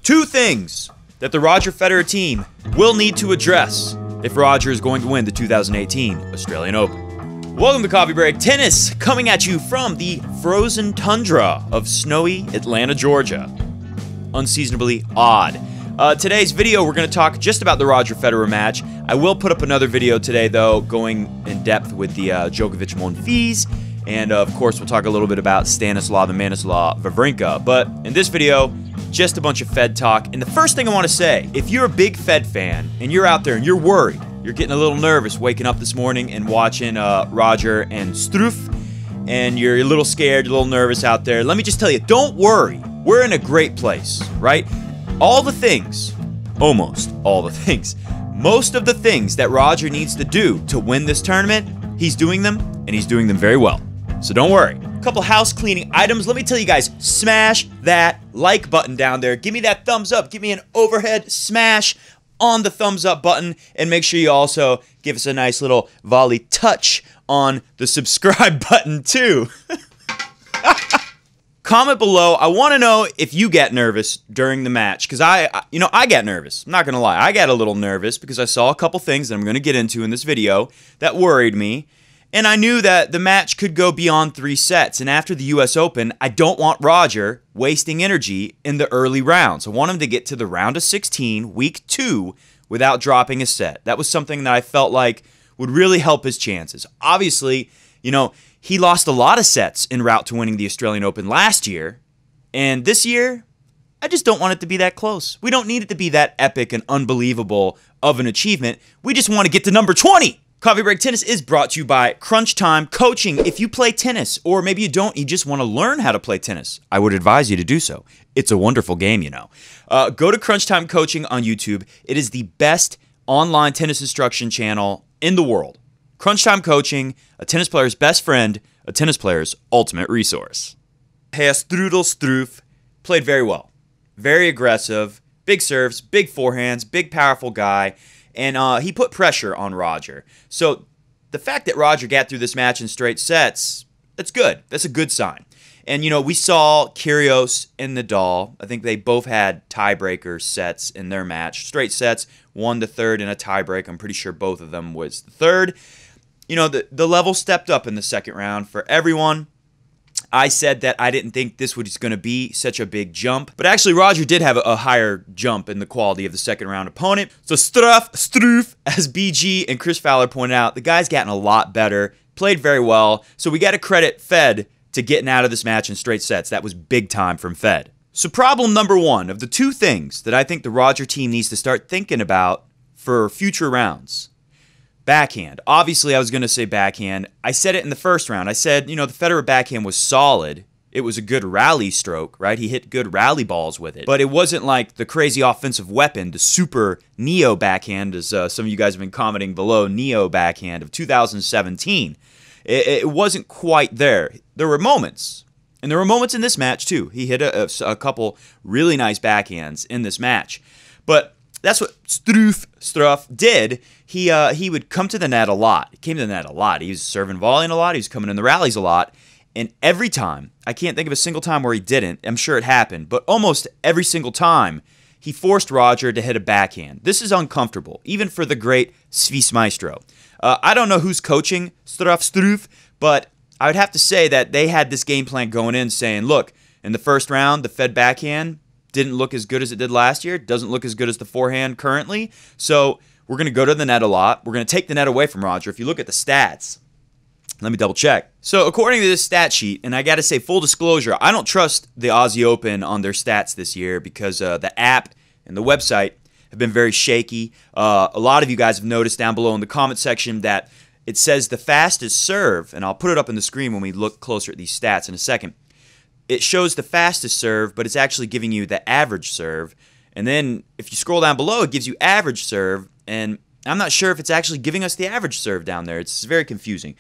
Two things that the Roger Federer team will need to address if Roger is going to win the 2018 Australian Open. Welcome to Coffee Break Tennis, coming at you from the frozen tundra of snowy Atlanta, Georgia. Unseasonably odd. Today's video, we're going to talk just about the Roger Federer match. I will put up another video today, though, going in depth with the Djokovic-Monfils. And, of course, we'll talk a little bit about Stanislav and Manislav Wawrinka. But in this video, just a bunch of Fed talk. And the first thing I want to say, if you're a big Fed fan and you're out there and you're worried, you're getting a little nervous waking up this morning and watching Roger and Struff, and you're a little scared, you're a little nervous out there, let me just tell you, don't worry. We're in a great place, right? All the things, almost all the things, most of the things that Roger needs to do to win this tournament, he's doing them, and he's doing them very well. So don't worry. A couple house cleaning items. Let me tell you guys, smash that like button down there. Give me that thumbs up. Give me an overhead smash on the thumbs up button. And make sure you also give us a nice little volley touch on the subscribe button too. Comment below. I want to know if you get nervous during the match, because I get nervous. I'm not going to lie. I got a little nervous because I saw a couple things that I'm going to get into in this video that worried me. And I knew that the match could go beyond 3 sets. And after the US Open, I don't want Roger wasting energy in the early rounds. I want him to get to the round of 16, week 2, without dropping a set. That was something that I felt like would really help his chances. Obviously, he lost a lot of sets en route to winning the Australian Open last year. And this year, I just don't want it to be that close. We don't need it to be that epic and unbelievable of an achievement. We just want to get to number 20. Coffee Break Tennis is brought to you by Crunch Time Coaching. If you play tennis, or maybe you don't, you just want to learn how to play tennis, I would advise you to do so. It's a wonderful game, Go to Crunch Time Coaching on YouTube. It is the best online tennis instruction channel in the world. Crunch Time Coaching, a tennis player's best friend, a tennis player's ultimate resource. Herr Struff played very well. Very aggressive, big serves, big forehands, big powerful guy. And he put pressure on Roger. So the fact that Roger got through this match in straight sets, that's good. That's a good sign. And, we saw Kyrgios and Nadal. I think they both had tiebreaker sets in their match. Straight sets, 1 to 3rd and a tiebreak. I'm pretty sure both of them was the 3rd. The level stepped up in the second round for everyone. I said that I didn't think this was going to be such a big jump. But actually, Roger did have a higher jump in the quality of the second round opponent. So Struff, as BG and Chris Fowler pointed out, the guy's gotten a lot better, played very well. So we got to credit Fed to getting out of this match in straight sets. That was big time from Fed. So problem number 1 of the 2 things that I think the Roger team needs to start thinking about for future rounds. Backhand. Obviously, I was going to say backhand. I said it in the first round. I said, the Federer backhand was solid. It was a good rally stroke, right? He hit good rally balls with it. But it wasn't like the crazy offensive weapon, the super Neo backhand, as some of you guys have been commenting below, Neo backhand of 2017. It wasn't quite there. There were moments. And there were moments in this match, too. He hit a couple really nice backhands in this match. But that's what Struff did. He would come to the net a lot. He came to the net a lot. He was serving volleying a lot. He was coming in the rallies a lot. And every time, I can't think of a single time where he didn't. I'm sure it happened. But almost every single time, he forced Roger to hit a backhand. This is uncomfortable, even for the great Swiss Maestro. I don't know who's coaching Struff, but I would have to say that they had this game plan going in saying, look, in the first round, the Fed backhand didn't look as good as it did last year. It doesn't look as good as the forehand currently. So we're going to go to the net a lot. We're going to take the net away from Roger. If you look at the stats, let me double check. So according to this stat sheet, and I got to say full disclosure, I don't trust the Aussie Open on their stats this year because the app and the website have been very shaky. A lot of you guys have noticed down below in the comment section that it says the fastest serve, and I'll put it up on the screen when we look closer at these stats in a second. It shows the fastest serve, but it's actually giving you the average serve. And then if you scroll down below, it gives you average serve, and I'm not sure if it's actually giving us the average serve down there. It's very confusing.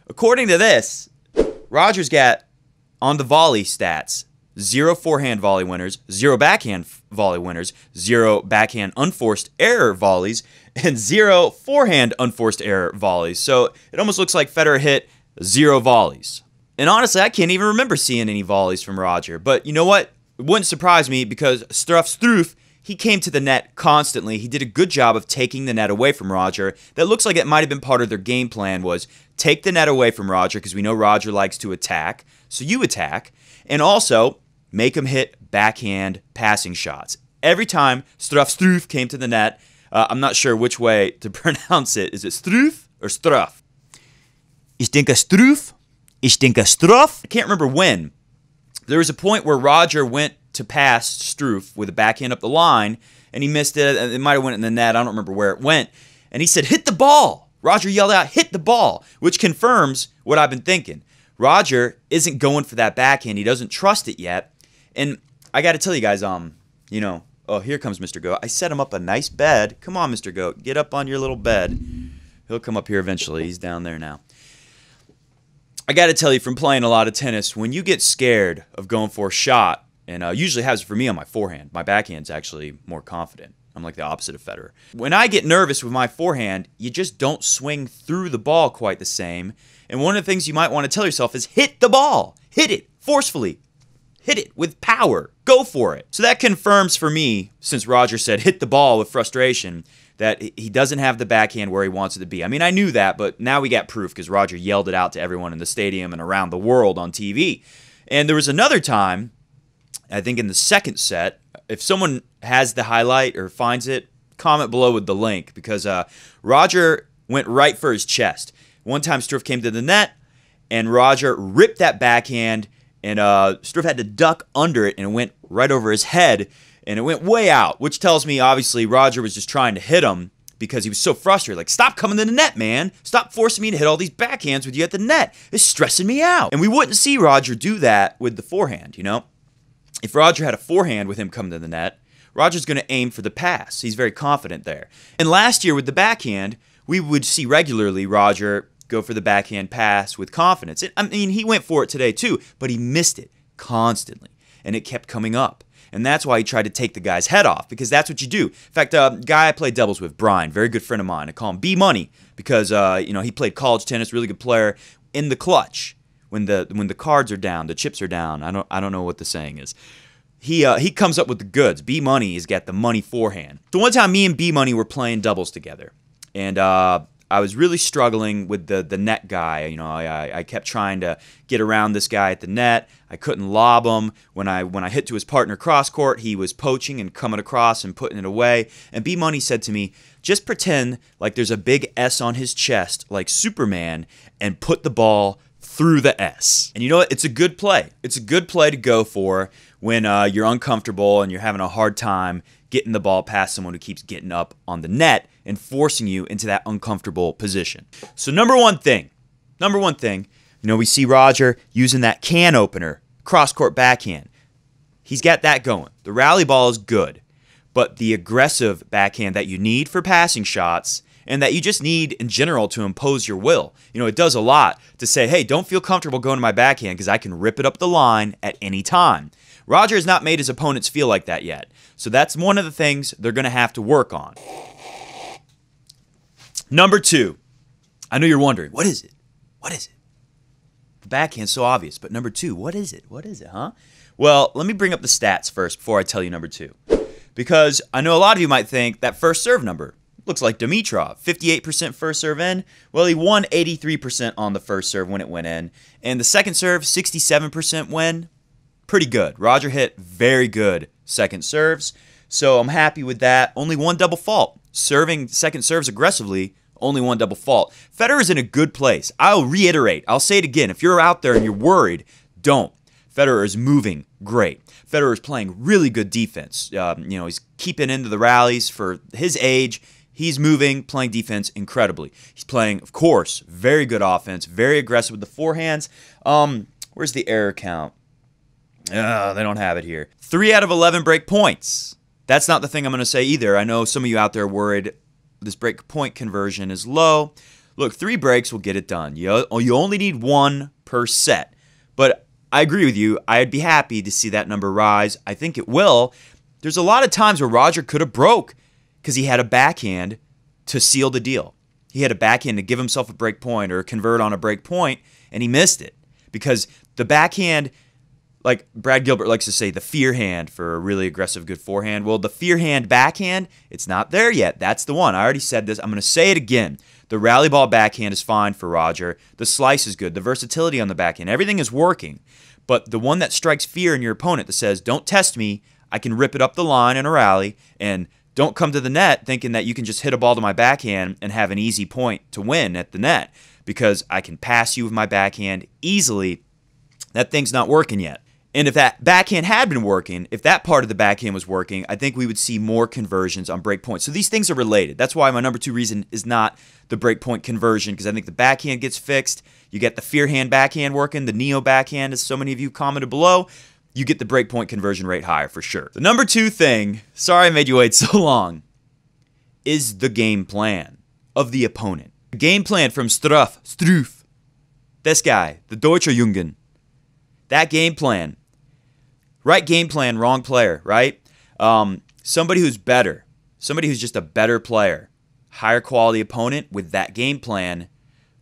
According to this, Roger's got, on the volley stats, 0 forehand volley winners, 0 backhand volley winners, 0 backhand unforced error volleys, and 0 forehand unforced error volleys. So it almost looks like Federer hit 0 volleys. And honestly, I can't even remember seeing any volleys from Roger. But you know what? it wouldn't surprise me because Struff, he came to the net constantly. He did a good job of taking the net away from Roger. That looks like it might have been part of their game plan was take the net away from Roger because we know Roger likes to attack. So you attack. And also make him hit backhand passing shots. Every time Struff came to the net, I'm not sure which way to pronounce it. Is it Struff or Struff? Ich denke Struff. Ich denke Struff. I can't remember when. There was a point where Roger went to pass Struff with a backhand up the line, and he missed it. It might have went in the net. I don't remember where it went. And he said, hit the ball. Roger yelled out, hit the ball, which confirms what I've been thinking. Roger isn't going for that backhand. He doesn't trust it yet. And I got to tell you guys, you know, oh, here comes Mr. Goat. I set him up a nice bed. Come on, Mr. Goat. Get up on your little bed. He'll come up here eventually. He's down there now. I got to tell you, from playing a lot of tennis, when you get scared of going for a shot, and usually happens for me on my forehand. My backhand's actually more confident. I'm like the opposite of Federer. When I get nervous with my forehand, you just don't swing through the ball quite the same. And one of the things you might want to tell yourself is hit the ball. Hit it forcefully. Hit it with power. Go for it. So that confirms for me, since Roger said hit the ball with frustration, that he doesn't have the backhand where he wants it to be. I mean, I knew that, but now we got proof because Roger yelled it out to everyone in the stadium and around the world on TV. And there was another time, I think in the second set, if someone has the highlight or finds it, comment below with the link because Roger went right for his chest. One time Struff came to the net and Roger ripped that backhand and Struff had to duck under it and it went right over his head and it went way out, which tells me obviously Roger was just trying to hit him because he was so frustrated. Like, stop coming to the net, man. Stop forcing me to hit all these backhands with you at the net. It's stressing me out. And we wouldn't see Roger do that with the forehand, you know? If Roger had a forehand with him coming to the net, Roger's going to aim for the pass. He's very confident there. And last year with the backhand, we would see regularly Roger go for the backhand pass with confidence. I mean, he went for it today too, but he missed it constantly, and it kept coming up. And that's why he tried to take the guy's head off, because that's what you do. In fact, a guy I played doubles with, Brian, very good friend of mine, I call him B-Money, because you know, he played college tennis, really good player, in the clutch. When the cards are down, the chips are down. I don't know what the saying is. He comes up with the goods. B-Money has got the money forehand. So one time, me and B-Money were playing doubles together, and I was really struggling with the net guy. You know, I kept trying to get around this guy at the net. I couldn't lob him. When I hit to his partner cross court, he was poaching and coming across and putting it away. And B-Money said to me, just pretend like there's a big S on his chest, like Superman, and put the ball through the S. And you know what? It's a good play. It's a good play to go for when you're uncomfortable and you're having a hard time getting the ball past someone who keeps getting up on the net and forcing you into that uncomfortable position. So number one thing, you know, we see Roger using that can opener, cross-court backhand. He's got that going. The rally ball is good, but the aggressive backhand that you need for passing shots and that you just need in general to impose your will. You know, it does a lot to say, hey, don't feel comfortable going to my backhand because I can rip it up the line at any time. Roger has not made his opponents feel like that yet. So that's one of the things they're going to have to work on. Number two, I know you're wondering, what is it? What is it? The backhand's so obvious, but number two, what is it? What is it, huh? Well, let me bring up the stats first before I tell you number two. Because I know a lot of you might think that first serve number looks like Dimitrov, 58% first serve in. Well, he won 83% on the first serve when it went in. And the second serve, 67% win. Pretty good. Roger hit very good second serves. So I'm happy with that. Only one double fault. Serving second serves aggressively, only one double fault. Federer's in a good place. I'll reiterate. I'll say it again. If you're out there and you're worried, don't. Federer is moving great. Federer is playing really good defense. You know, he's keeping into the rallies for his age. He's moving, playing defense incredibly. He's playing, of course, very good offense, very aggressive with the forehands. Where's the error count? They don't have it here. 3 out of 11 break points. That's not the thing I'm going to say either. I know some of you out there are worried this break point conversion is low. Look, 3 breaks will get it done. You only need 1 per set. But I agree with you. I'd be happy to see that number rise. I think it will. There's a lot of times where Roger could have broke because he had a backhand to seal the deal. He had a backhand to give himself a break point or convert on a break point, and he missed it because the backhand, like Brad Gilbert likes to say, the fear hand for a really aggressive, good forehand. Well, the fear hand backhand, it's not there yet. That's the one. I already said this. I'm going to say it again. The rally ball backhand is fine for Roger. The slice is good. The versatility on the backhand, everything is working. But the one that strikes fear in your opponent that says, don't test me, I can rip it up the line in a rally, and don't come to the net thinking that you can just hit a ball to my backhand and have an easy point to win at the net because I can pass you with my backhand easily. That thing's not working yet. And if that backhand had been working, if that part of the backhand was working, I think we would see more conversions on break points. So these things are related. That's why my number 2 reason is not the break point conversion, because I think the backhand gets fixed. You get the fear hand backhand working, the neo backhand, as so many of you commented below. You get the break point conversion rate higher for sure. The number 2 thing, sorry I made you wait so long, is the game plan of the opponent. The game plan from Struff, this guy, the Deutscher Jungen. That game plan. Right game plan, wrong player, right? Somebody who's better. Somebody who's just a better player. Higher quality opponent with that game plan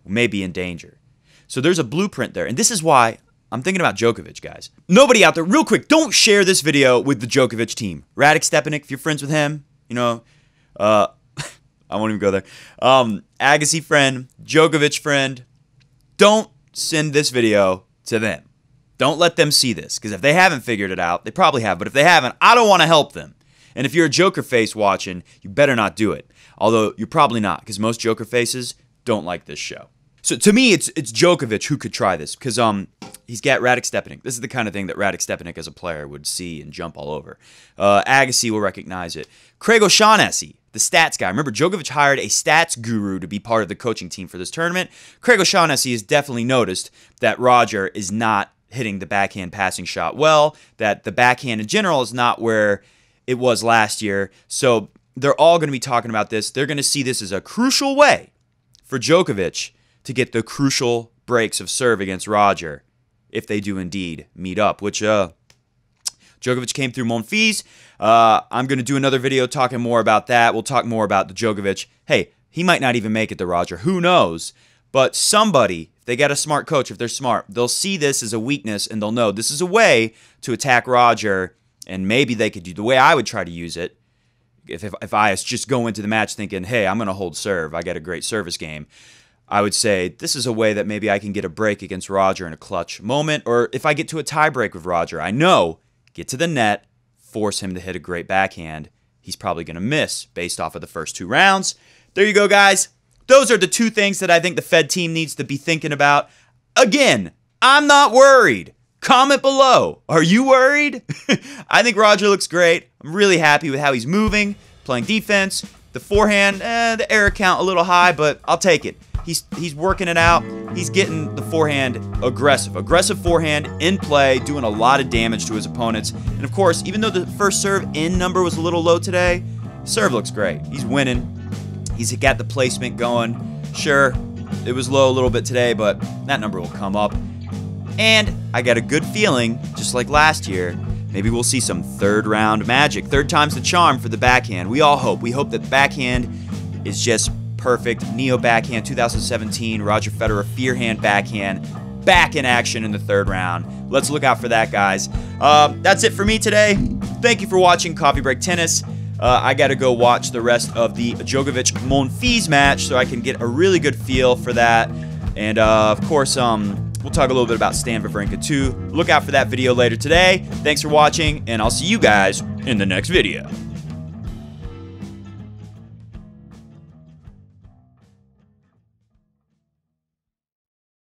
may be in danger. So there's a blueprint there. And this is why I'm thinking about Djokovic, guys. Nobody out there, real quick, don't share this video with the Djokovic team. Radek Stepanek, if you're friends with him, you know, I won't even go there. Agassi friend, Djokovic friend, don't send this video to them. Don't let them see this, because if they haven't figured it out, they probably have, but if they haven't, I don't want to help them. And if you're a Joker face watching, you better not do it. Although, you're probably not, because most Joker faces don't like this show. So to me, it's Djokovic who could try this, because he's got Radek Stepanek. This is the kind of thing that Radek Stepanek as a player would see and jump all over. Agassi will recognize it. Craig O'Shaughnessy, the stats guy. Remember, Djokovic hired a stats guru to be part of the coaching team for this tournament. Craig O'Shaughnessy has definitely noticed that Roger is not hitting the backhand passing shot well, that the backhand in general is not where it was last year. So they're all going to be talking about this. They're going to see this as a crucial way for Djokovic to get the crucial breaks of serve against Roger if they do indeed meet up, which Djokovic came through Monfils. I'm going to do another video talking more about that. We'll talk more about the Djokovic. Hey, he might not even make it to Roger. Who knows? But somebody, if they got a smart coach, if they're smart, they'll see this as a weakness and they'll know this is a way to attack Roger, and maybe they could do the way I would try to use it. If I just go into the match thinking, hey, I'm going to hold serve, I got a great service game, I would say this is a way that maybe I can get a break against Roger in a clutch moment, or if I get to a tie break with Roger, I know, get to the net, force him to hit a great backhand. He's probably going to miss based off of the first 2 rounds. There you go, guys. Those are the 2 things that I think the Fed team needs to be thinking about. Again, I'm not worried. Comment below. Are you worried? I think Roger looks great. I'm really happy with how he's moving, playing defense. The forehand, the error count a little high, but I'll take it. He's working it out. He's getting the forehand aggressive. Aggressive forehand in play, doing a lot of damage to his opponents. And of course, even though the first serve in number was a little low today, serve looks great. He's winning. He's got the placement going. Sure, it was low a little bit today, but that number will come up. And I got a good feeling, just like last year, maybe we'll see some 3rd round magic. 3rd time's the charm for the backhand. We all hope. We hope that the backhand is just perfect. Neo backhand 2017, Roger Federer fear hand backhand, back in action in the 3rd round. Let's look out for that, guys. That's it for me today. Thank you for watching Coffee Break Tennis. I got to go watch the rest of the Djokovic-Monfils match so I can get a really good feel for that. And, of course, we'll talk a little bit about Stan Wawrinka, too. Look out for that video later today. Thanks for watching, and I'll see you guys in the next video.